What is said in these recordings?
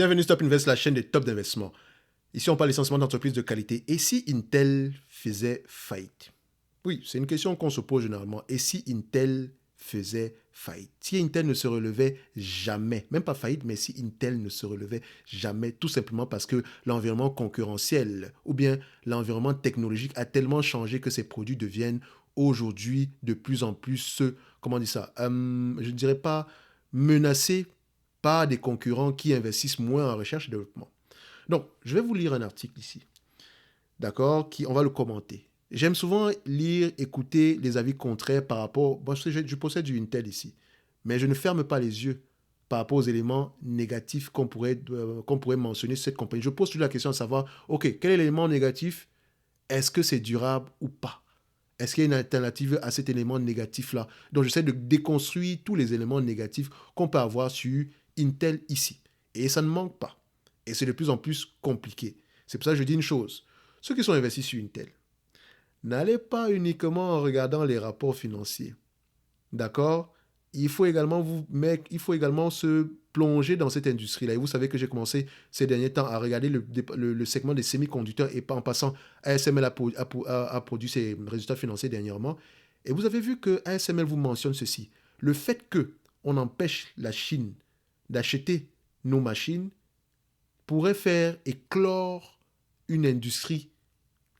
Bienvenue Stop Invest, la chaîne des top d'investissement. Ici, on parle essentiellement d'entreprises de qualité. Et si Intel faisait faillite? Oui, c'est une question qu'on se pose généralement. Et si Intel faisait faillite? Si Intel ne se relevait jamais, même pas faillite, mais si Intel ne se relevait jamais, tout simplement parce que l'environnement concurrentiel ou bien l'environnement technologique a tellement changé que ces produits deviennent aujourd'hui de plus en plus, comment on dit ça, je ne dirais pas menacés par des concurrents qui investissent moins en recherche et développement. Donc, je vais vous lire un article ici, d'accord, on va le commenter. J'aime souvent lire, écouter les avis contraires par rapport... Bon, je possède du Intel ici, mais je ne ferme pas les yeux par rapport aux éléments négatifs qu'on pourrait mentionner sur cette compagnie. Je pose toujours la question de savoir, OK, quel est l'élément négatif? Est-ce que c'est durable ou pas? Est-ce qu'il y a une alternative à cet élément négatif-là? Donc, j'essaie de déconstruire tous les éléments négatifs qu'on peut avoir sur Intel ici. Et ça ne manque pas. Et c'est de plus en plus compliqué. C'est pour ça que je dis une chose. Ceux qui sont investis sur Intel, n'allez pas uniquement en regardant les rapports financiers. D'accord? Il faut également se plonger dans cette industrie-là. Et vous savez que j'ai commencé ces derniers temps à regarder le segment des semi-conducteurs et pas en passant, ASML a produit ses résultats financiers dernièrement. Et vous avez vu que ASML vous mentionne ceci. Le fait que on empêche la Chine d'acheter nos machines pourrait faire éclore une industrie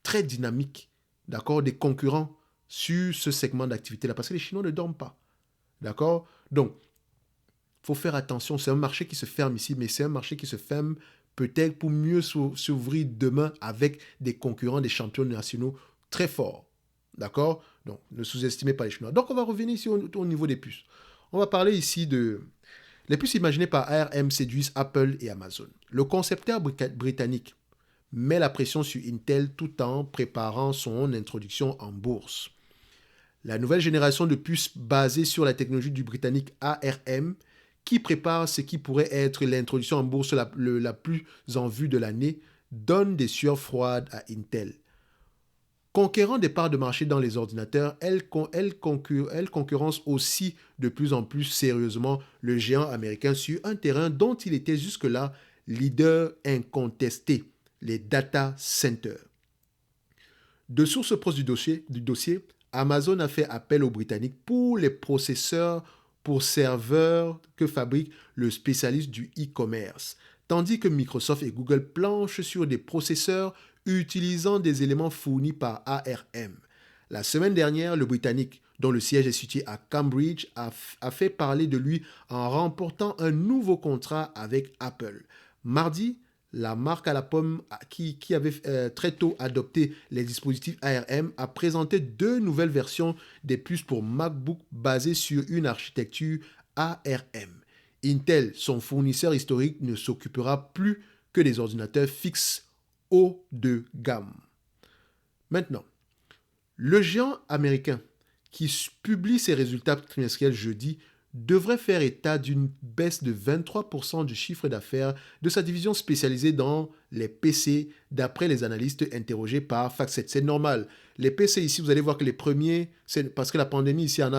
très dynamique, d'accord, des concurrents sur ce segment d'activité-là, parce que les Chinois ne dorment pas. D'accord? Donc, il faut faire attention. C'est un marché qui se ferme ici, mais c'est un marché qui se ferme peut-être pour mieux s'ouvrir demain avec des concurrents, des champions nationaux très forts. D'accord? Donc, ne sous-estimez pas les Chinois. Donc, on va revenir ici au niveau des puces. On va parler ici de... Les puces imaginées par ARM séduisent Apple et Amazon. Le concepteur britannique met la pression sur Intel tout en préparant son introduction en bourse. La nouvelle génération de puces basée sur la technologie du britannique ARM, qui prépare ce qui pourrait être l'introduction en bourse la plus en vue de l'année, donne des sueurs froides à Intel. Conquérant des parts de marché dans les ordinateurs, elle concurrence aussi de plus en plus sérieusement le géant américain sur un terrain dont il était jusque-là leader incontesté, les data centers. De sources proches du dossier, Amazon a fait appel aux Britanniques pour les processeurs pour serveurs que fabrique le spécialiste du e-commerce, tandis que Microsoft et Google planchent sur des processeurs utilisant des éléments fournis par ARM. La semaine dernière, le Britannique, dont le siège est situé à Cambridge, a fait parler de lui en remportant un nouveau contrat avec Apple. Mardi, la marque à la pomme qui avait très tôt adopté les dispositifs ARM a présenté 2 nouvelles versions des puces pour MacBook basées sur une architecture ARM. Intel, son fournisseur historique, ne s'occupera plus que des ordinateurs fixes haut de gamme. Maintenant, le géant américain qui publie ses résultats trimestriels jeudi devrait faire état d'une baisse de 23% du chiffre d'affaires de sa division spécialisée dans les PC, d'après les analystes interrogés par FactSet. C'est normal. Les PC ici, vous allez voir que les premiers, c'est parce que la pandémie ici a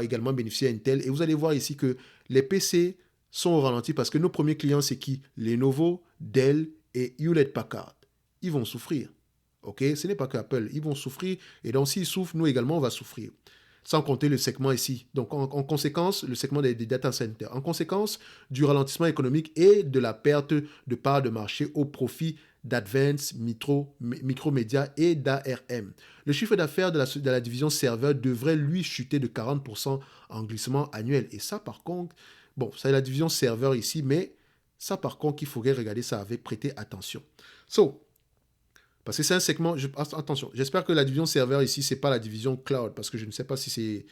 également bénéficié à Intel. Et vous allez voir ici que les PC sont au ralenti parce que nos premiers clients, c'est qui? Lenovo, Dell et Hewlett-Packard. Ils vont souffrir. Ok, ce n'est pas que Apple, ils vont souffrir, et donc s'ils souffrent, nous également on va souffrir. Sans compter le segment ici. Donc en conséquence, le segment des data centers. En conséquence du ralentissement économique et de la perte de parts de marché au profit d'Advance, Micromedia et d'ARM. Le chiffre d'affaires de la division serveur devrait lui chuter de 40% en glissement annuel. Et ça par contre, bon, c'est la division serveur ici, mais ça par contre, il faudrait regarder ça avec prêter attention. Parce que c'est un segment... attention, j'espère que la division serveur ici, ce n'est pas la division cloud, parce que je ne sais pas si c'est...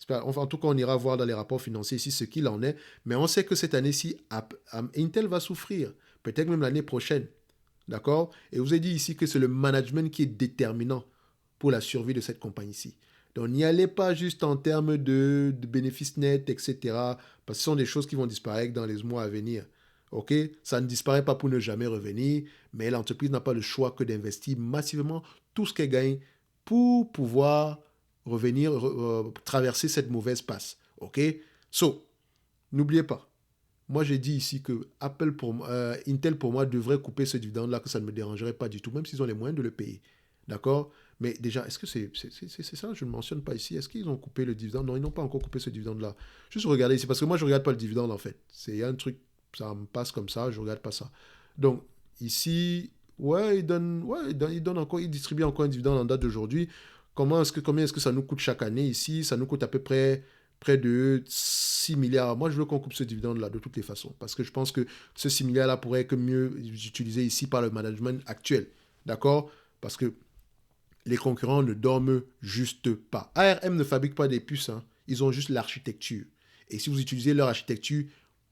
Enfin, en tout cas, on ira voir dans les rapports financiers ici ce qu'il en est. Mais on sait que cette année-ci, Intel va souffrir. Peut-être même l'année prochaine. D'accord? Et vous avez dit ici que c'est le management qui est déterminant pour la survie de cette compagnie-ci. Donc, n'y allez pas juste en termes de bénéfices nets, etc. Parce que ce sont des choses qui vont disparaître dans les mois à venir. Ok, ça ne disparaît pas pour ne jamais revenir, mais l'entreprise n'a pas le choix que d'investir massivement tout ce qu'elle gagne pour pouvoir traverser cette mauvaise passe. Ok, n'oubliez pas, moi j'ai dit ici que Intel pour moi devrait couper ce dividende-là, que ça ne me dérangerait pas du tout, même s'ils ont les moyens de le payer. D'accord? Mais déjà, est-ce que c'est ça? Je ne mentionne pas ici. Est-ce qu'ils ont coupé le dividende? Non, ils n'ont pas encore coupé ce dividende-là. Juste regarder ici, parce que moi je ne regarde pas le dividende en fait. C'est un truc, ça me passe comme ça, je ne regarde pas ça. Donc ici, il donne encore, il distribue encore un dividende en date d'aujourd'hui. Combien est-ce que ça nous coûte chaque année ici? Ça nous coûte à peu près de 6 milliards. Moi, je veux qu'on coupe ce dividende-là de toutes les façons. Parce que je pense que ce 6 milliards-là pourrait être mieux utilisé ici par le management actuel. D'accord? Parce que les concurrents ne dorment juste pas. ARM ne fabrique pas des puces. Hein. Ils ont juste l'architecture. Et si vous utilisez leur architecture,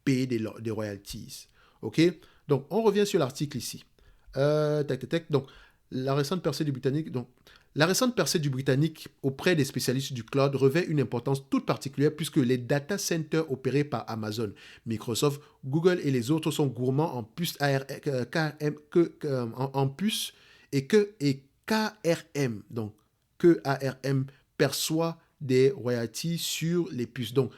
payez des royalties. OK? Donc, on revient sur l'article ici. Donc, la récente percée du Britannique. Donc, la récente percée du Britannique auprès des spécialistes du cloud revêt une importance toute particulière puisque les data centers opérés par Amazon, Microsoft, Google et les autres sont gourmands en puces en puces et KRM, donc que ARM perçoit des royalties sur les puces. Donc,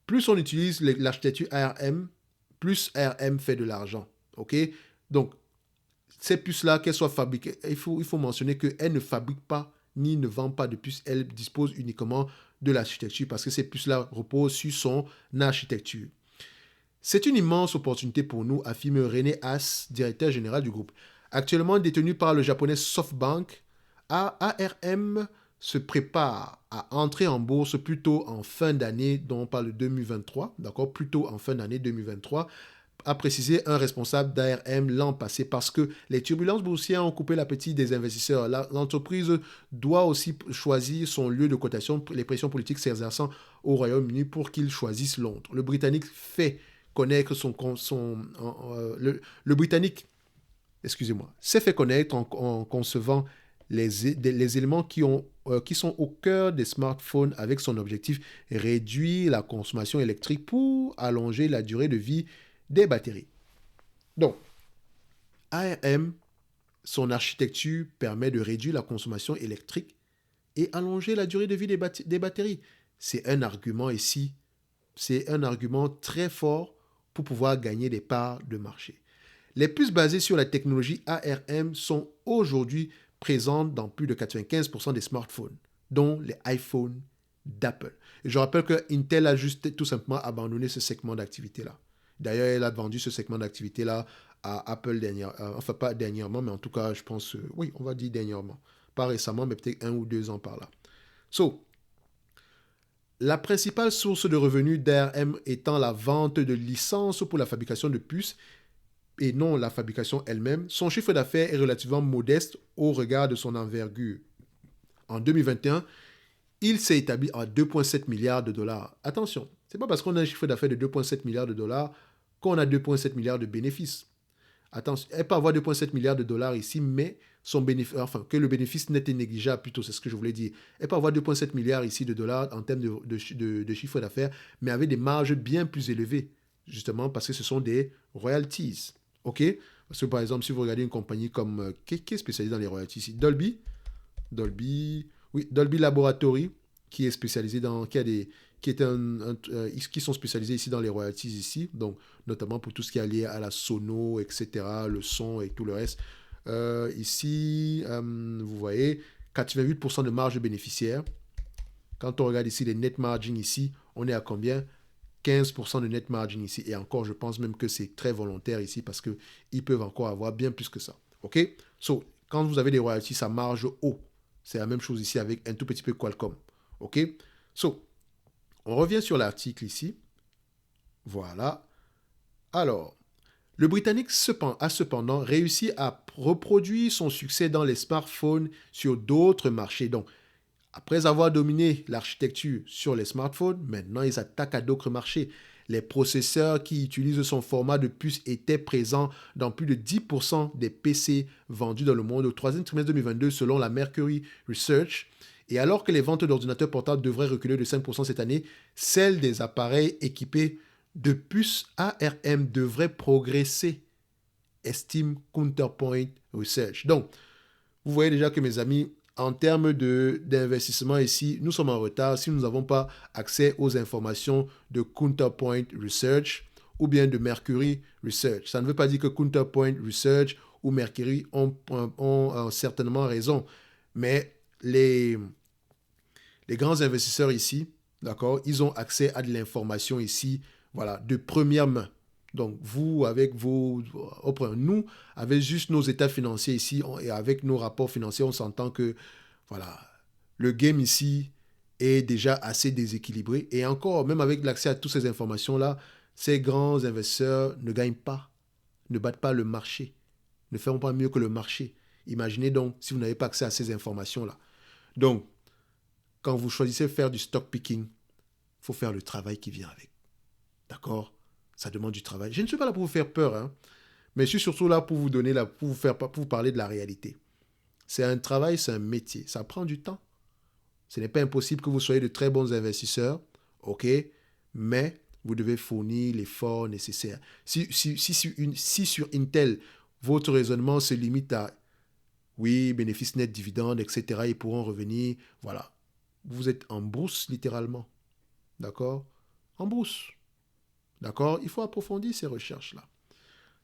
plus on utilise l'architecture ARM, plus ARM fait de l'argent. OK? Donc, ces puces-là, qu'elles soient fabriquées, il faut mentionner qu'elles ne fabriquent pas ni ne vendent pas de puces. Elles disposent uniquement de l'architecture parce que ces puces-là reposent sur son architecture. C'est une immense opportunité pour nous, affirme René Haas, directeur général du groupe. Actuellement détenu par le japonais SoftBank, ARM se prépare à entrer en bourse plutôt en fin d'année, dont on parle de 2023, d'accord, plutôt en fin d'année 2023, a précisé un responsable d'ARM l'an passé, parce que les turbulences boursières ont coupé l'appétit des investisseurs. L'entreprise doit aussi choisir son lieu de cotation, les pressions politiques s'exerçant au Royaume-Uni pour qu'il choisisse Londres. Le Britannique fait connaître le Britannique, excusez-moi, s'est fait connaître en concevant les éléments qui sont au cœur des smartphones avec son objectif réduire la consommation électrique pour allonger la durée de vie des batteries. Donc, ARM, son architecture permet de réduire la consommation électrique et allonger la durée de vie des batteries. C'est un argument ici, c'est un argument très fort pour pouvoir gagner des parts de marché. Les puces basées sur la technologie ARM sont aujourd'hui présentes dans plus de 95% des smartphones, dont les iPhones d'Apple. Et je rappelle que Intel a juste tout simplement abandonné ce segment d'activité-là. D'ailleurs, elle a vendu ce segment d'activité-là à Apple enfin pas dernièrement, mais en tout cas, je pense, oui, on va dire dernièrement. Pas récemment, mais peut-être 1 ou 2 ans par là. La principale source de revenus d'ARM étant la vente de licences pour la fabrication de puces et non la fabrication elle-même, son chiffre d'affaires est relativement modeste au regard de son envergure. En 2021, il s'est établi à 2,7 milliards de dollars. Attention, ce n'est pas parce qu'on a un chiffre d'affaires de 2,7 milliards de dollars qu'on a 2,7 milliards de bénéfices. Attention, elle peut avoir 2,7 milliards de dollars ici, mais que le bénéfice net est négligeable, plutôt, c'est ce que je voulais dire. Elle peut avoir 2,7 milliards ici de dollars en termes de chiffre d'affaires, mais avec des marges bien plus élevées, justement parce que ce sont des royalties. OK? Parce que par exemple, si vous regardez une compagnie comme qui est spécialisée dans les royalties ici, Dolby Laboratory, qui est spécialisé dans, qui sont spécialisés ici dans les royalties ici, donc notamment pour tout ce qui est lié à la sono, etc., le son et tout le reste. Ici, vous voyez, 88% de marge bénéficiaire. Quand on regarde ici les net margins ici, on est à combien? 15% de net margin ici. Et encore, je pense même que c'est très volontaire ici parce qu'ils peuvent encore avoir bien plus que ça. OK? Quand vous avez des royalties, ça marge haut. C'est la même chose ici avec un tout petit peu Qualcomm. OK? On revient sur l'article ici. Voilà. Alors, le Britannique a cependant réussi à reproduire son succès dans les smartphones sur d'autres marchés. Donc, après avoir dominé l'architecture sur les smartphones, maintenant ils attaquent à d'autres marchés. Les processeurs qui utilisent son format de puce étaient présents dans plus de 10% des PC vendus dans le monde au troisième trimestre 2022 selon la Mercury Research. Et alors que les ventes d'ordinateurs portables devraient reculer de 5% cette année, celles des appareils équipés de puces ARM devraient progresser, estime Counterpoint Research. Donc, vous voyez déjà que mes amis, en termes d'investissement ici, nous sommes en retard si nous n'avons pas accès aux informations de Counterpoint Research. ou bien de Mercury Research. Ça ne veut pas dire que Counterpoint Research ou Mercury ont certainement raison. Mais les grands investisseurs ici, d'accord, ils ont accès à de l'information ici, voilà, de première main. Donc, vous, avec nous, avec juste nos états financiers ici et avec nos rapports financiers, on s'entend que, voilà, le game ici est déjà assez déséquilibré. Et encore, même avec l'accès à toutes ces informations-là, ces grands investisseurs ne gagnent pas, ne battent pas le marché, ne feront pas mieux que le marché. Imaginez donc si vous n'avez pas accès à ces informations-là. Donc, quand vous choisissez de faire du stock picking, il faut faire le travail qui vient avec. D'accord? Ça demande du travail. Je ne suis pas là pour vous faire peur, hein, mais je suis surtout là pour vous donner, pour vous parler de la réalité. C'est un travail, c'est un métier. Ça prend du temps. Ce n'est pas impossible que vous soyez de très bons investisseurs, ok, mais vous devez fournir l'effort nécessaire. Si sur Intel, votre raisonnement se limite à, oui, bénéfice net, dividendes, etc., ils pourront revenir, voilà. Vous êtes en brousse, littéralement. D'accord? En brousse. D'accord? Il faut approfondir ces recherches-là.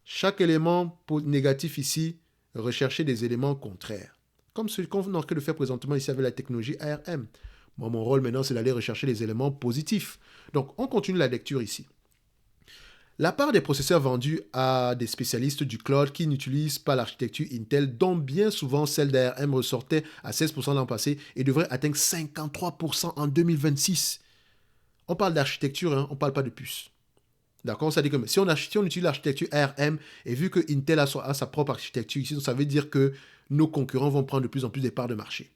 Chaque élément négatif ici, recherchez des éléments contraires. Comme ce qu'on est en train de faire présentement ici avec la technologie ARM. Moi, mon rôle maintenant, c'est d'aller rechercher les éléments positifs. Donc, on continue la lecture ici. La part des processeurs vendus à des spécialistes du cloud qui n'utilisent pas l'architecture Intel, dont bien souvent celle d'ARM ressortait à 16% l'an passé et devrait atteindre 53% en 2026. On parle d'architecture, hein, on ne parle pas de puce. D'accord? Ça dit que si on utilise l'architecture ARM et vu que Intel a sa propre architecture ici, ça veut dire que nos concurrents vont prendre de plus en plus des parts de marché.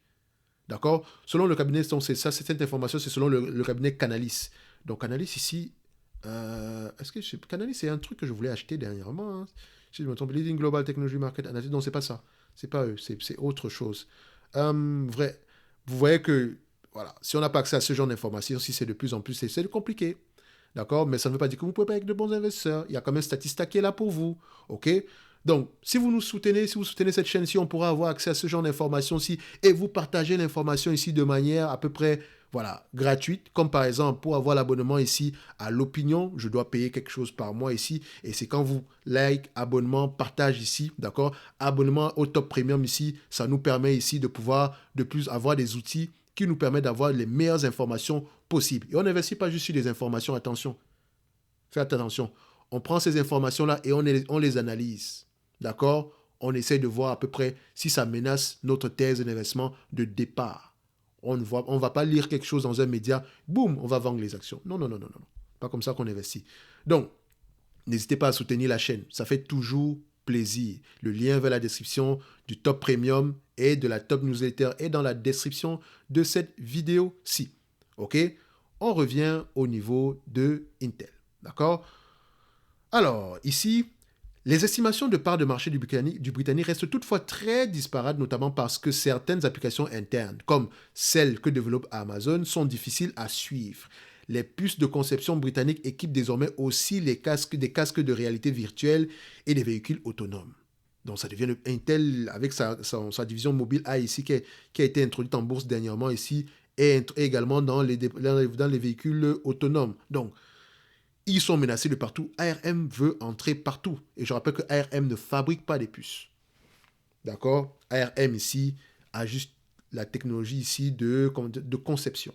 D'accord? Selon le cabinet, cette information, c'est selon le cabinet Canalys. Donc Canalys ici, Canalys, c'est un truc que je voulais acheter dernièrement. Hein. Si je me trompe, Leading Global Technology Market Analysis. Non, c'est pas ça. C'est pas eux, c'est autre chose. Vrai. Vous voyez que, voilà, si on n'a pas accès à ce genre d'informations, si c'est de plus en plus, c'est compliqué. D'accord? Mais ça ne veut pas dire que vous ne pouvez pas être de bons investisseurs. Il y a quand même Statista qui est là pour vous. OK? Donc, si vous nous soutenez, si vous soutenez cette chaîne-ci, on pourra avoir accès à ce genre d'informations-ci et vous partagez l'information ici de manière à peu près, voilà, gratuite. Comme par exemple, pour avoir l'abonnement ici à l'opinion, je dois payer quelque chose par mois ici. Et c'est quand vous like, abonnement, partage ici, d'accord? Abonnement au top premium ici, ça nous permet ici de pouvoir de plus avoir des outils qui nous permettent d'avoir les meilleures informations possibles. Et on n'investit pas juste sur des informations, attention. Faites attention. On prend ces informations-là et on les analyse. D'accord? On essaie de voir à peu près si ça menace notre thèse d'investissement de départ. On ne va pas lire quelque chose dans un média, boum, on va vendre les actions. Non, non, non, non, non. Pas comme ça qu'on investit. Donc, n'hésitez pas à soutenir la chaîne. Ça fait toujours plaisir. Le lien vers la description du Top Premium et de la Top Newsletter est dans la description de cette vidéo-ci. OK? On revient au niveau de Intel. D'accord? Alors, ici, les estimations de part de marché du Britannique restent toutefois très disparates, notamment parce que certaines applications internes, comme celles que développe Amazon, sont difficiles à suivre. Les puces de conception britanniques équipent désormais aussi des casques de réalité virtuelle et des véhicules autonomes. Donc ça devient Intel, avec sa division mobile A ici, qui a été introduite en bourse dernièrement ici, et également dans les véhicules autonomes. Donc, ils sont menacés de partout. ARM veut entrer partout. Et je rappelle que ARM ne fabrique pas des puces. D'accord? ARM ici a juste la technologie ici de conception.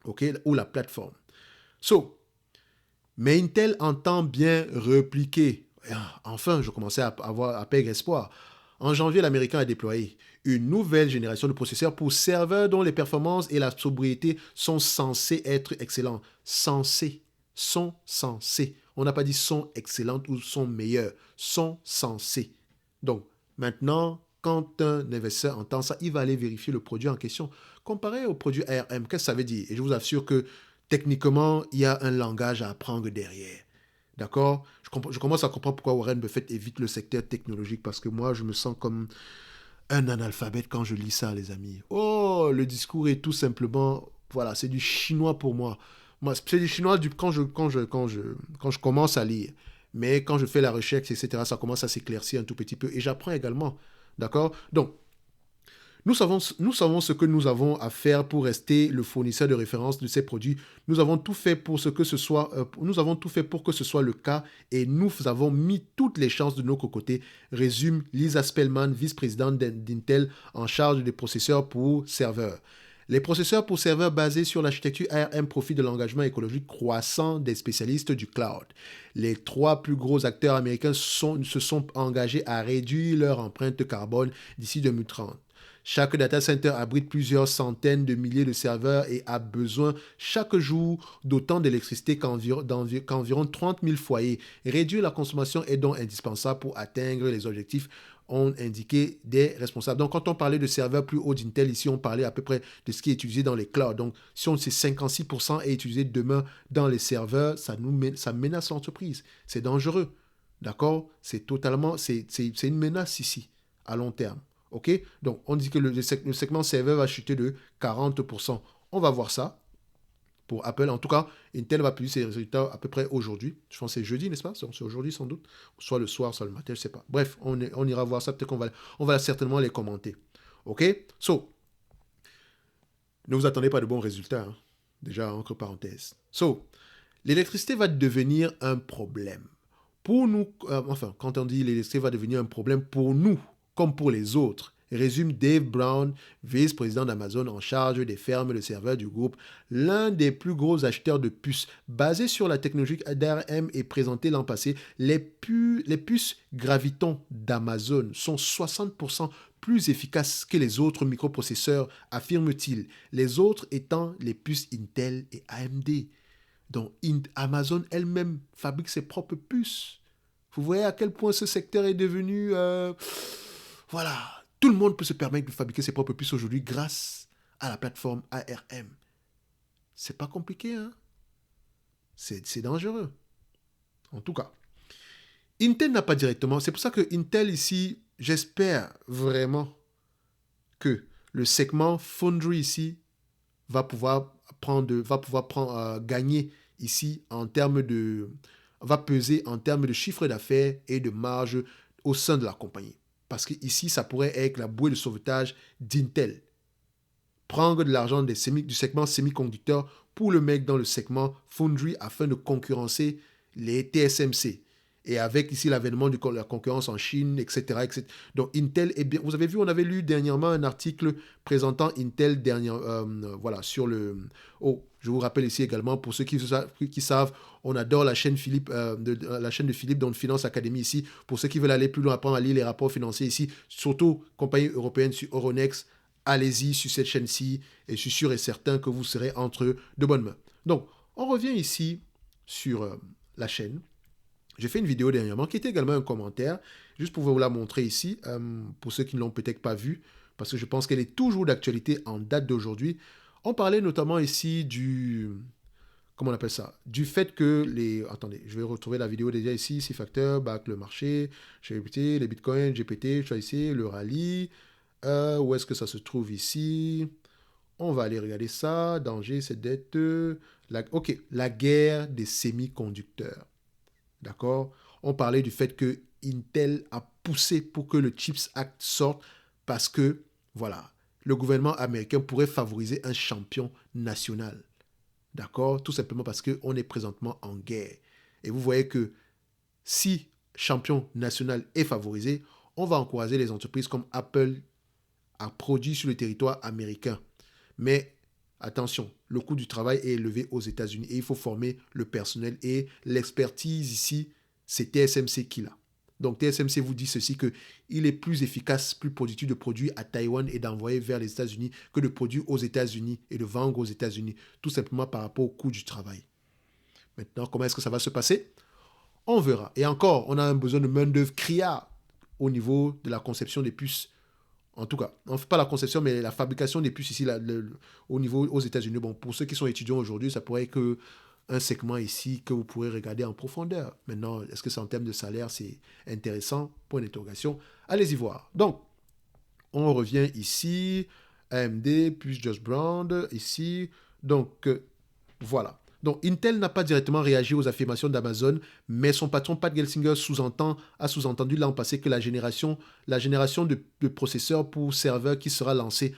OK? Ou la plateforme. Mais Intel entend bien répliquer. Enfin, je commençais à perdre espoir. En janvier, l'Américain a déployé une nouvelle génération de processeurs pour serveurs dont les performances et la sobriété sont censées être excellents. Sont censés. On n'a pas dit sont excellentes ou sont meilleures. Sont censés. Donc, maintenant, quand un investisseur entend ça, il va aller vérifier le produit en question. Comparé au produit ARM, qu'est-ce que ça veut dire? Et je vous assure que techniquement, il y a un langage à apprendre derrière. D'accord? Je commence à comprendre pourquoi Warren Buffett évite le secteur technologique parce que moi, je me sens comme un analphabète quand je lis ça, les amis. Oh, le discours est tout simplement, voilà, c'est du chinois pour moi. Moi, c'est du chinois quand je commence à lire. Mais quand je fais la recherche, etc., ça commence à s'éclaircir un tout petit peu. Et j'apprends également. D'accord? Donc, Nous savons ce que nous avons à faire pour rester le fournisseur de référence de ces produits. Nous avons tout fait pour nous avons tout fait pour que ce soit le cas et nous avons mis toutes les chances de notre côté, résume Lisa Spellman, vice-présidente d'Intel en charge des processeurs pour serveurs. Les processeurs pour serveurs basés sur l'architecture ARM profitent de l'engagement écologique croissant des spécialistes du cloud. Les 3 plus gros acteurs américains se sont engagés à réduire leur empreinte carbone d'ici 2030. Chaque data center abrite plusieurs centaines de milliers de serveurs et a besoin chaque jour d'autant d'électricité qu'environ 30 000 foyers. Réduire la consommation est donc indispensable pour atteindre les objectifs ont indiqué des responsables. Donc, quand on parlait de serveurs plus hauts d'Intel, ici, on parlait à peu près de ce qui est utilisé dans les clouds. Donc, si on sait 56% est utilisé demain dans les serveurs, ça menace l'entreprise. C'est dangereux. D'accord? C'est une menace ici, à long terme. OK? Donc, on dit que le segment serveur va chuter de 40%. On va voir ça pour Apple. En tout cas, Intel va publier ses résultats à peu près aujourd'hui. Je pense que c'est jeudi, n'est-ce pas? C'est aujourd'hui sans doute. Soit le soir, soit le matin, je ne sais pas. Bref, on ira voir ça. Peut-être qu'on va certainement les commenter. OK? So, ne vous attendez pas de bons résultats. Hein? Déjà, entre parenthèses. So, l'électricité va devenir un problème. Pour nous, quand on dit l'électricité va devenir un problème pour nous, comme pour les autres, résume Dave Brown, vice-président d'Amazon en charge des fermes de serveurs du groupe, l'un des plus gros acheteurs de puces. Basé sur la technologie d'ARM et présenté l'an passé, les puces Graviton d'Amazon sont 60% plus efficaces que les autres microprocesseurs, affirme-t-il, les autres étant les puces Intel et AMD. Donc Amazon elle-même fabrique ses propres puces. Vous voyez à quel point ce secteur est devenu... voilà. Tout le monde peut se permettre de fabriquer ses propres puces aujourd'hui grâce à la plateforme ARM. C'est pas compliqué, hein? C'est dangereux. En tout cas, Intel n'a pas directement... C'est pour ça que Intel ici, j'espère vraiment que le segment Foundry ici va pouvoir gagner ici en termes de... va peser en termes de chiffre d'affaires et de marge au sein de la compagnie. Parce que ici, ça pourrait être la bouée de sauvetage d'Intel. Prendre de l'argent du segment semi-conducteur pour le mettre dans le segment Foundry afin de concurrencer les TSMC. Et avec ici l'avènement de la concurrence en Chine, etc., etc. Donc Intel est bien. Vous avez vu, on avait lu dernièrement un article présentant Intel voilà, sur le... Oh, je vous rappelle ici également, pour ceux qui savent, on adore la chaîne la chaîne de Philippe, donc Finance Academy ici. Pour ceux qui veulent aller plus loin, apprendre à lire les rapports financiers ici, surtout compagnie européenne sur Euronext, allez-y sur cette chaîne-ci et je suis sûr et certain que vous serez entre de bonnes mains. Donc, on revient ici sur la chaîne. J'ai fait une vidéo dernièrement qui était également un commentaire, juste pour vous la montrer ici, pour ceux qui ne l'ont peut-être pas vue, parce que je pense qu'elle est toujours d'actualité en date d'aujourd'hui. On parlait notamment ici comment on appelle ça? Du fait que les... Attendez, je vais retrouver la vidéo déjà ici, 6 facteurs, back le marché, GPT, les bitcoins, GPT, ici, le rallye. Où est-ce que ça se trouve ici? On va aller regarder ça. Danger, c'est d'être... OK, la guerre des semi-conducteurs. D'accord? On parlait du fait que Intel a poussé pour que le CHIPS Act sorte parce que, voilà, le gouvernement américain pourrait favoriser un champion national. D'accord? Tout simplement parce qu'on est présentement en guerre. Et vous voyez que si champion national est favorisé, on va encourager les entreprises comme Apple à produire sur le territoire américain. Mais attention, le coût du travail est élevé aux États-Unis et il faut former le personnel et l'expertise ici, c'est TSMC qui l'a. Donc TSMC vous dit ceci, qu'il est plus efficace, plus productif de produire à Taïwan et d'envoyer vers les États-Unis que de produire aux États-Unis et de vendre aux États-Unis, tout simplement par rapport au coût du travail. Maintenant, comment est-ce que ça va se passer? On verra. Et encore, on a un besoin de main-d'œuvre criard au niveau de la conception des puces. En tout cas, on ne fait pas la conception, mais la fabrication des puces ici, au niveau aux États-Unis. Bon, pour ceux qui sont étudiants aujourd'hui, ça pourrait être un segment ici que vous pourrez regarder en profondeur. Maintenant, est-ce que c'est en termes de salaire, c'est intéressant? Point d'interrogation. Allez-y voir. Donc, on revient ici. AMD, plus Just Brown, ici. Donc, voilà. Donc, Intel n'a pas directement réagi aux affirmations d'Amazon, mais son patron Pat Gelsinger a sous-entendu l'an passé que la génération de processeurs pour serveurs qui sera lancée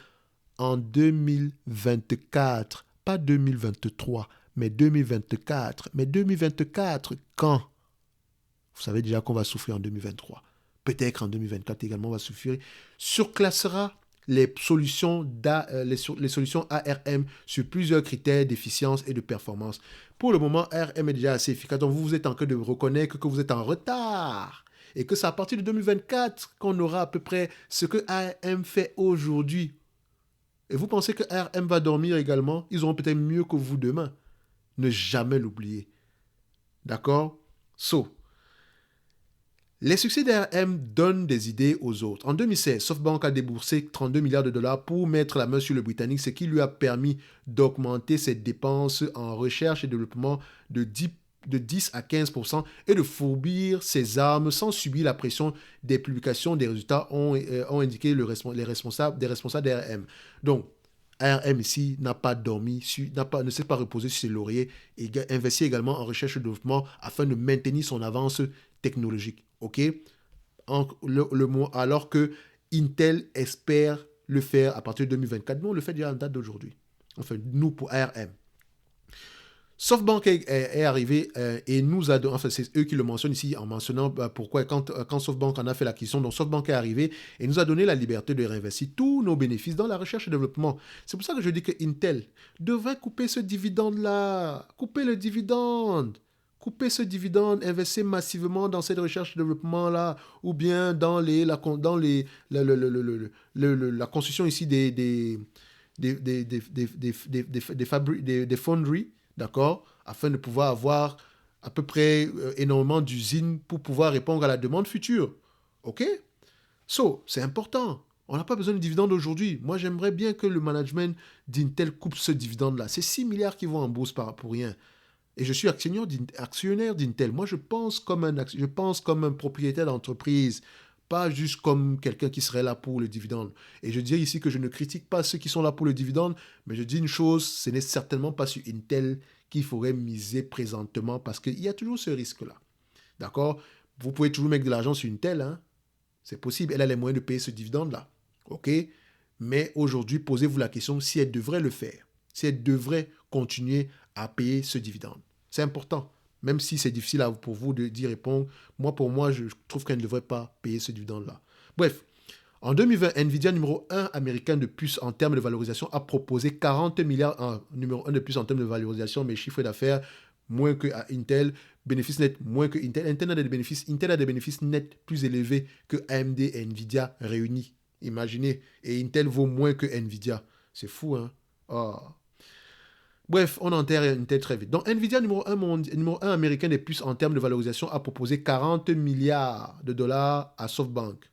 en 2024, pas 2023, mais 2024. Mais 2024, quand? Vous savez déjà qu'on va souffrir en 2023. Peut-être en 2024 également, on va souffrir. Surclassera les solutions ARM sur plusieurs critères d'efficience et de performance. Pour le moment, ARM est déjà assez efficace. Donc, vous êtes en train de reconnaître que vous êtes en retard. Et que c'est à partir de 2024 qu'on aura à peu près ce que ARM fait aujourd'hui. Et vous pensez que ARM va dormir également? Ils auront peut-être mieux que vous demain. Ne jamais l'oublier. D'accord? Les succès d'ARM donnent des idées aux autres. En 2016, SoftBank a déboursé 32 milliards de dollars pour mettre la main sur le Britannique, ce qui lui a permis d'augmenter ses dépenses en recherche et développement de 10 à 15% et de fourbir ses armes sans subir la pression des publications des résultats, ont indiqué les responsables d'ARM. Donc, ARM ici n'a pas dormi, ne s'est pas reposé sur ses lauriers et investi également en recherche et développement afin de maintenir son avance technologique. OK? Alors que Intel espère le faire à partir de 2024. Nous, on le fait déjà en date d'aujourd'hui. Enfin, nous, pour ARM. SoftBank est arrivé et nous a donné, enfin c'est eux qui le mentionnent ici en mentionnant pourquoi quand SoftBank en a fait l'acquisition, donc SoftBank est arrivé et nous a donné la liberté de réinvestir tous nos bénéfices dans la recherche et développement. C'est pour ça que je dis que Intel devrait couper ce dividende-là, couper le dividende. Couper ce dividende, investir massivement dans cette recherche et développement-là, ou bien dans la construction ici des fonderies, d'accord, afin de pouvoir avoir à peu près énormément d'usines pour pouvoir répondre à la demande future. OK? C'est important. On n'a pas besoin de dividendes aujourd'hui. Moi, j'aimerais bien que le management d'Intel coupe ce dividende-là. C'est 6 milliards qui vont en bourse pour rien. Et je suis actionnaire d'Intel. Moi, je pense comme un propriétaire d'entreprise, pas juste comme quelqu'un qui serait là pour le dividende. Et je dis ici que je ne critique pas ceux qui sont là pour le dividende, mais je dis une chose, ce n'est certainement pas sur Intel qu'il faudrait miser présentement parce qu'il y a toujours ce risque-là. D'accord? Vous pouvez toujours mettre de l'argent sur Intel, hein? C'est possible. Elle a les moyens de payer ce dividende-là. OK? Mais aujourd'hui, posez-vous la question si elle devrait le faire. Si elle devrait continuer à payer ce dividende. C'est important. Même si c'est difficile pour vous d'y répondre, pour moi, je trouve qu'elle ne devrait pas payer ce dividende-là. Bref, en 2020, Nvidia, numéro 1 américain de puces en termes de valorisation, a proposé 40 milliards, numéro 1 de puces en termes de valorisation, mais chiffre d'affaires moins que Intel, bénéfices nets moins que Intel. Intel a des bénéfices nets plus élevés que AMD et Nvidia réunis. Imaginez, et Intel vaut moins que Nvidia. C'est fou, hein? Oh. Bref, on enterre Intel très vite. Donc, Nvidia, numéro 1 américain des puces en termes de valorisation, a proposé 40 milliards de dollars à SoftBank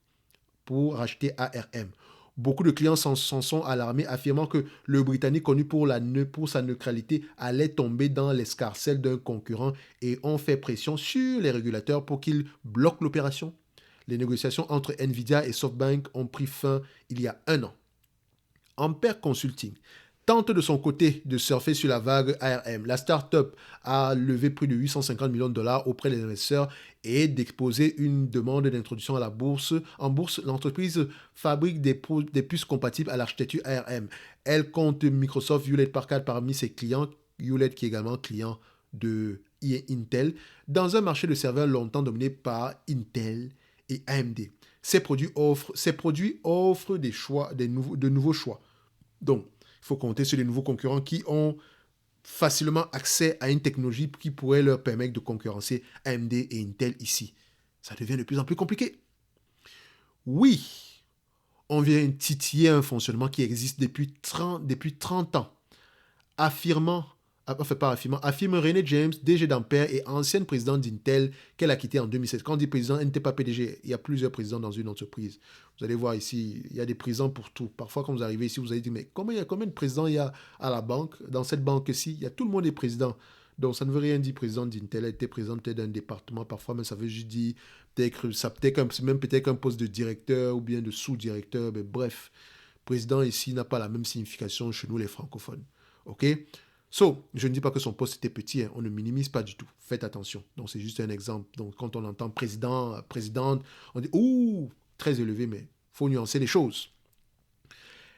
pour racheter ARM. Beaucoup de clients s'en sont alarmés, affirmant que le Britannique, connu pour sa neutralité, allait tomber dans l'escarcelle d'un concurrent et ont fait pression sur les régulateurs pour qu'ils bloquent l'opération. Les négociations entre Nvidia et SoftBank ont pris fin il y a 1 an. Ampere Consulting tente de son côté de surfer sur la vague ARM. La start-up a levé plus de 850 millions de dollars auprès des investisseurs et déposé une demande d'introduction à la bourse. En bourse, l'entreprise fabrique des puces compatibles à l'architecture ARM. Elle compte Microsoft, Hewlett-Packard parmi ses clients, Hewlett qui est également client de Intel, dans un marché de serveurs longtemps dominé par Intel et AMD. Ces produits offrent de nouveaux choix. Donc, il faut compter sur les nouveaux concurrents qui ont facilement accès à une technologie qui pourrait leur permettre de concurrencer AMD et Intel ici. Ça devient de plus en plus compliqué. Oui, on vient titiller un fonctionnement qui existe depuis 30 ans, affirme René James, DG d'Ampere et ancienne présidente d'Intel qu'elle a quitté en 2007. Quand on dit président, elle n'était pas PDG. Il y a plusieurs présidents dans une entreprise. Vous allez voir ici, il y a des présidents pour tout. Parfois, quand vous arrivez ici, vous allez dire, mais combien de présidents il y a à la banque? Dans cette banque-ci, il y a tout le monde est président. Donc, ça ne veut rien dire président d'Intel. Elle était présidente d'un département. Parfois, mais ça veut juste dire peut-être un poste de directeur ou bien de sous-directeur. Mais bref, président ici n'a pas la même signification chez nous, les francophones. OK? So, je ne dis pas que son poste était petit, hein, on ne minimise pas du tout. Faites attention. Donc, c'est juste un exemple. Donc, quand on entend président, présidente, on dit « Ouh, très élevé », mais il faut nuancer les choses.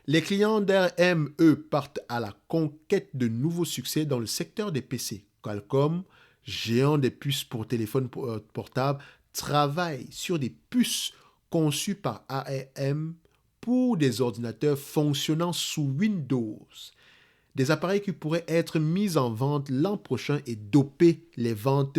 Les clients d'ARM, eux, partent à la conquête de nouveaux succès dans le secteur des PC. Qualcomm, géant des puces pour téléphone portable, travaille sur des puces conçues par ARM pour des ordinateurs fonctionnant sous Windows. Des appareils qui pourraient être mis en vente l'an prochain et doper les ventes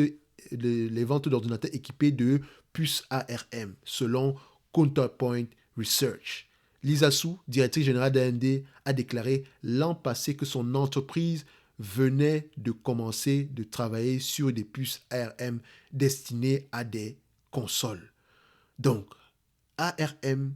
d'ordinateurs équipés de puces ARM, selon Counterpoint Research. Lisa Su, directrice générale d'AMD, a déclaré l'an passé que son entreprise venait de commencer de travailler sur des puces ARM destinées à des consoles. Donc, ARM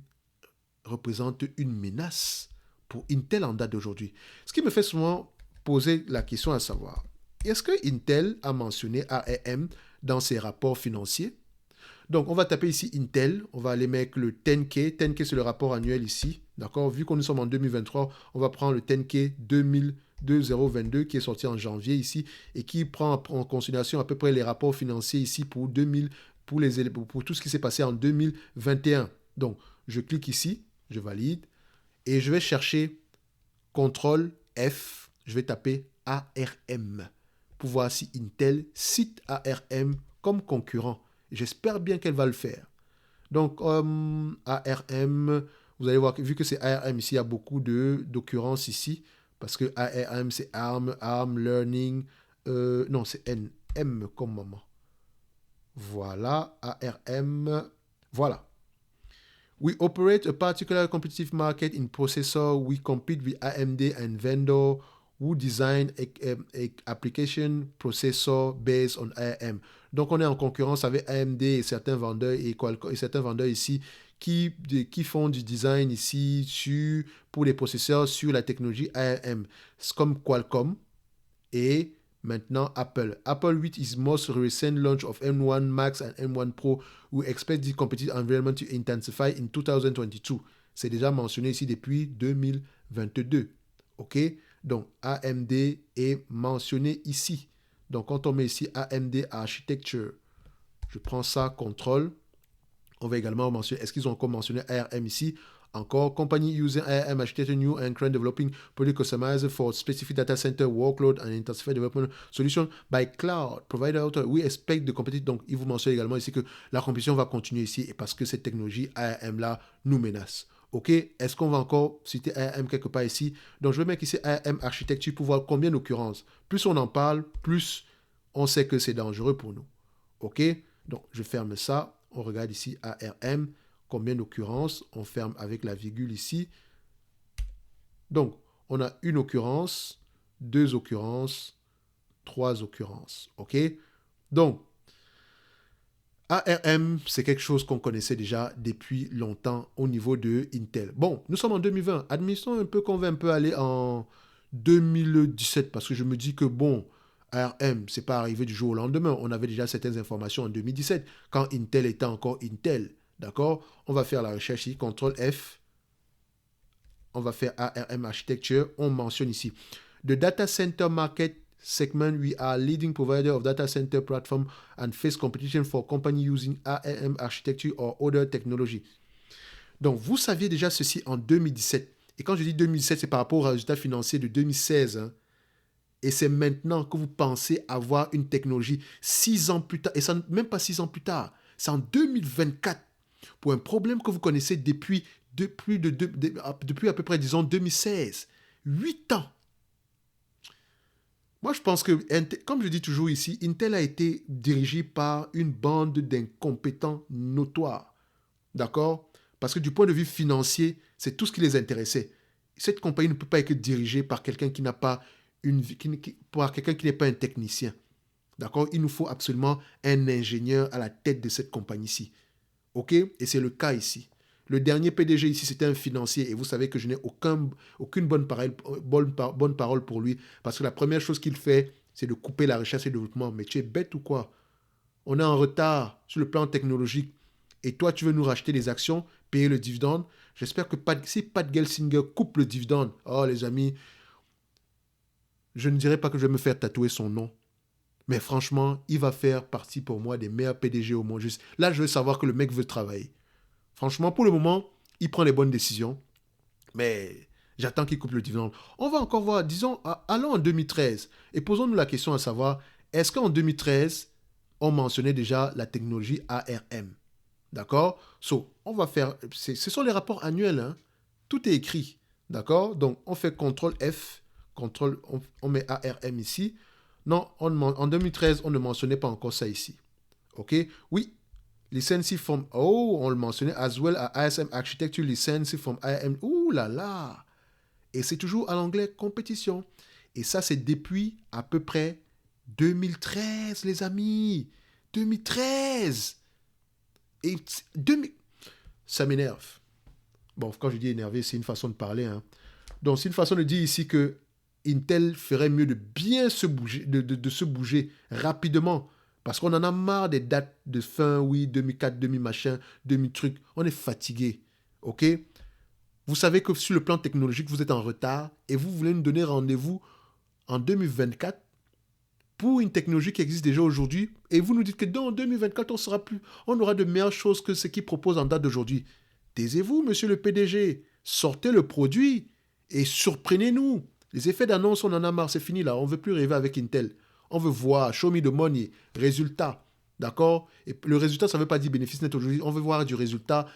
représente une menace pour Intel en date d'aujourd'hui. Ce qui me fait souvent poser la question à savoir, est-ce que Intel a mentionné ARM dans ses rapports financiers? Donc, on va taper ici Intel, on va aller mettre le 10K. 10K, c'est le rapport annuel ici, d'accord? Vu que nous sommes en 2023, on va prendre le 10K 2022 qui est sorti en janvier ici et qui prend en considération à peu près les rapports financiers ici pour tout ce qui s'est passé en 2021. Donc, je clique ici, je valide et je vais chercher CTRL F, je vais taper ARM pour voir si Intel cite ARM comme concurrent. J'espère bien qu'elle va le faire. Donc, ARM, vous allez voir que vu que c'est ARM ici, il y a beaucoup d'occurrences ici. Parce que ARM, c'est ARM Learning. Non, c'est M comme maman. Voilà, ARM. Voilà. We operate a particular competitive market in processor. We compete with AMD and vendor who design a application processor based on ARM. Donc, on est en concurrence avec AMD et certains vendeurs ici qui font du design ici pour les processeurs sur la technologie ARM. C'est comme Qualcomm et maintenant Apple. Apple with its most recent launch of M1 Max and M1 Pro, we expect the competitive environment to intensify in 2022. C'est déjà mentionné ici depuis 2022. OK? Donc, AMD est mentionné ici. Donc, quand on met ici AMD Architecture, je prends ça, contrôle. On va également mentionner, est-ce qu'ils ont encore mentionné ARM ici? Encore, company using ARM architecture new and current developing product customized for specific data center workload and intensified development solution by cloud provider. We expect de compétition. Donc, il vous mentionne également ici que la compétition va continuer ici et parce que cette technologie ARM là nous menace. OK, est-ce qu'on va encore citer ARM quelque part ici? Donc, je vais mettre ici ARM architecture pour voir combien d'occurrences. Plus on en parle, plus on sait que c'est dangereux pour nous. OK, donc je ferme ça. On regarde ici ARM. Combien d'occurrences? On ferme avec la virgule ici. Donc, on a une occurrence, deux occurrences, trois occurrences. OK? Donc, ARM, c'est quelque chose qu'on connaissait déjà depuis longtemps au niveau de Intel. Bon, nous sommes en 2020. Admettons un peu qu'on va un peu aller en 2017 parce que je me dis que bon, ARM, c'est pas arrivé du jour au lendemain. On avait déjà certaines informations en 2017 quand Intel était encore Intel. D'accord? On va faire la recherche ici, CTRL F. On va faire ARM Architecture. On mentionne ici. The data center market segment, we are leading provider of data center platform and face competition for company using ARM Architecture or other technology. Donc, vous saviez déjà ceci en 2017. Et quand je dis 2017, c'est par rapport aux résultats financiers de 2016. Hein. Et c'est maintenant que vous pensez avoir une technologie 6 ans plus tard. Et ça, même pas 6 ans plus tard. C'est en 2024. Pour un problème que vous connaissez depuis à peu près, disons, 2016. 8 ans. Moi, je pense que, comme je dis toujours ici, Intel a été dirigé par une bande d'incompétents notoires. D'accord? Parce que du point de vue financier, c'est tout ce qui les intéressait. Cette compagnie ne peut pas être dirigée par quelqu'un qui n'a pas par quelqu'un qui n'est pas un technicien. D'accord? Il nous faut absolument un ingénieur à la tête de cette compagnie-ci. OK? Et c'est le cas ici. Le dernier PDG ici, c'était un financier. Et vous savez que je n'ai aucune bonne parole pour lui. Parce que la première chose qu'il fait, c'est de couper la recherche et le développement. Mais tu es bête ou quoi? On est en retard sur le plan technologique. Et toi, tu veux nous racheter les actions, payer le dividende. J'espère que si Pat Gelsinger coupe le dividende, oh les amis, je ne dirais pas que je vais me faire tatouer son nom. Mais franchement, il va faire partie pour moi des meilleurs PDG au monde. Là, je veux savoir que le mec veut travailler. Franchement, pour le moment, il prend les bonnes décisions. Mais j'attends qu'il coupe le dividende. On va encore voir, disons, allons en 2013 et posons-nous la question à savoir, est-ce qu'en 2013, on mentionnait déjà la technologie ARM? D'accord? On va faire, ce sont les rapports annuels, hein? Tout est écrit. D'accord? Donc, on fait CTRL F, on met ARM ici. Non, en 2013, on ne mentionnait pas encore ça ici. OK? Oui, Licensing from... Oh, on le mentionnait, as well as ISM Architecture Licensing from IAM. Ouh là là! Et c'est toujours à l'anglais compétition. Et ça, c'est depuis à peu près 2013, les amis. 2013! Et 2000... Ça m'énerve. Bon, quand je dis énervé, c'est une façon de parler. Hein. Donc, c'est une façon de dire ici que Intel ferait mieux de bien se bouger, de se bouger rapidement. Parce qu'on en a marre des dates de fin, oui, 2004, 2000 machin, 2000 trucs. On est fatigué. OK? Vous savez que sur le plan technologique, vous êtes en retard et vous voulez nous donner rendez-vous en 2024 pour une technologie qui existe déjà aujourd'hui. Et vous nous dites que dans 2024, on aura de meilleures choses que ce qu'ils proposent en date d'aujourd'hui. Taisez-vous, monsieur le PDG. Sortez le produit et surprenez-nous. Les effets d'annonce, on en a marre, c'est fini là. On ne veut plus rêver avec Intel. On veut voir, show me the money, résultat. D'accord? Et le résultat, ça ne veut pas dire bénéfice net aujourd'hui. On veut voir du résultat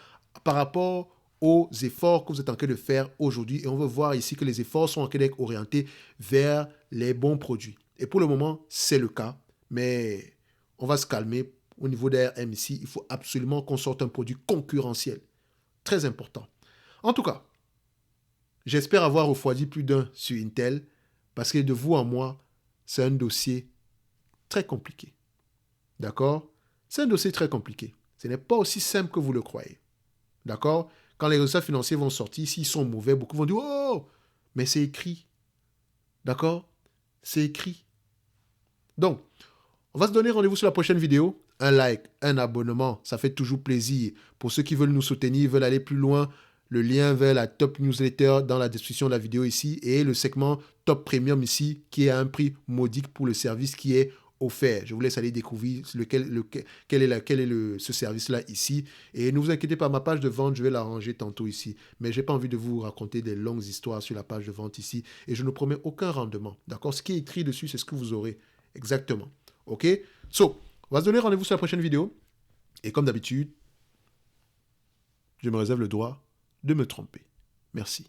par rapport aux efforts que vous êtes en train de faire aujourd'hui. Et on veut voir ici que les efforts sont en train d'être orientés vers les bons produits. Et pour le moment, c'est le cas. Mais on va se calmer. Au niveau d'ARM ici, il faut absolument qu'on sorte un produit concurrentiel. Très important. En tout cas, j'espère avoir refroidi plus d'un sur Intel parce que de vous à moi, c'est un dossier très compliqué. D'accord? C'est un dossier très compliqué. Ce n'est pas aussi simple que vous le croyez. D'accord? Quand les résultats financiers vont sortir, s'ils sont mauvais, beaucoup vont dire « Oh! » Mais c'est écrit. D'accord? C'est écrit. Donc, on va se donner rendez-vous sur la prochaine vidéo. Un like, un abonnement, ça fait toujours plaisir. Pour ceux qui veulent nous soutenir, veulent aller plus loin, le lien vers la top newsletter dans la description de la vidéo ici et le segment top premium ici qui est à un prix modique pour le service qui est offert. Je vous laisse aller découvrir quel est ce service-là ici. Et ne vous inquiétez pas, ma page de vente, je vais la ranger tantôt ici. Mais je n'ai pas envie de vous raconter des longues histoires sur la page de vente ici. Et je ne promets aucun rendement. D'accord? Ce qui est écrit dessus, c'est ce que vous aurez. Exactement. OK? On va se donner rendez-vous sur la prochaine vidéo. Et comme d'habitude, je me réserve le droit de me tromper. Merci.